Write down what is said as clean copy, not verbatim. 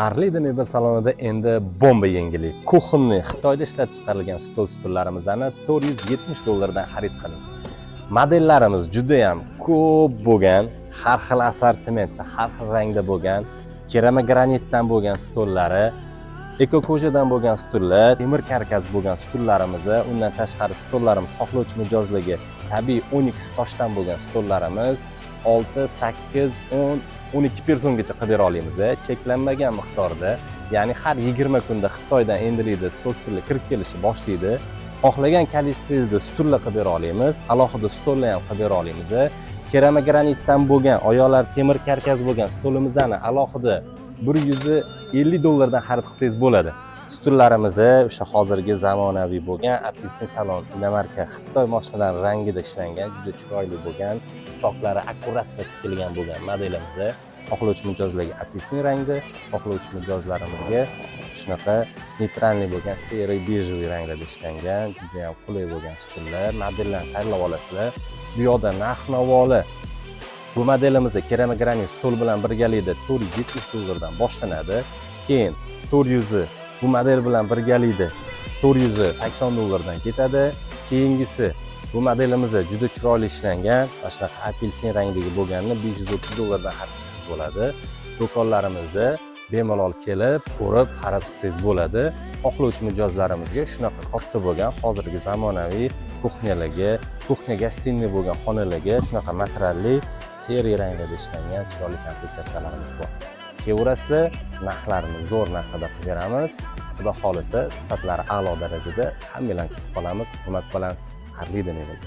Arlida mebel salonida endi bomba yangilik. Kuxinni Xitoyda ishlab chiqarilgan stullarimizni $470 xarid qiling. Modellarimiz juda ham ko'p bo'lgan, har xil assortimentda, har xil rangda bo'lgan, keramogranitdan bo'lgan stullari, ekoko'jadan bo'lgan stullar, temir karkas bo'lgan stullarimiz, undan tashqari stullarimiz xohlovchi mijozligi tabiiy Onyx toshdan bo'lgan stullarimiz 6, 8, 10, 12 persongacha qilib bera olamiz. Cheklanmagan miqdorda, ya'ni har 20 kunda Xitoydan endilikda stullar kirib kelishni boshlaydi. Xohlagan kalistrangizda stullar qilib bera olamiz, alohida stullar ham qilib bera olamiz. Keramogranitdan bo'lgan, oyoqlar temir karkas bo'lgan stulimizni alohida $150 dan xarid qilsangiz bo'ladi. Stullarimiz o'sha hozirgi zamonaviy bo'lgan apelsin salon marka Xitoy moshinalari rangida ishlangan, juda chiroyli bo'lgan, choklari akkuratda tikilgan bo'lgan modelimiz. Xohlovchi mijozlarga apelsin rangda, xohlovchi mijozlarimizga shunaqa neytralniy bo'lgan seri bejli ranglarda ishlangan, juda ham qulay bo'lgan stullar, modellarni tanlab olasizlar. Bu yoqda narx-navoli bu modelimiz keramogranit stul bilan birgalikda $470 dan boshlanadi. Keyin 400 bu model bilan birgalikda $480 dan ketadi. Keyingisi bu modelimiz juda chiroyli ishlangan, mana shunaqa apelsin rangdagi bo'lganini $530 dan xarid qilsangiz bo'ladi. Do'konlarimizda bemalol kelib, ko'rib, xarid qilsangiz bo'ladi. Xohlovchi mijozlarimizga shunaqa katta bo'lgan, hozirgi zamonaviy kuxnya gostinniy bo'lgan xonalarga shunaqa materialli, seri ranglarda ishlangan chiroyli komplektatsiyalarimiz bor. Kelaverasizlar, narxlarimiz zo'r narxda qilib beramiz. Xudo xolisa, sifatlari a'lo darajada, hammalarni kutib qolamiz. Hurmat bilan Arlida mebel.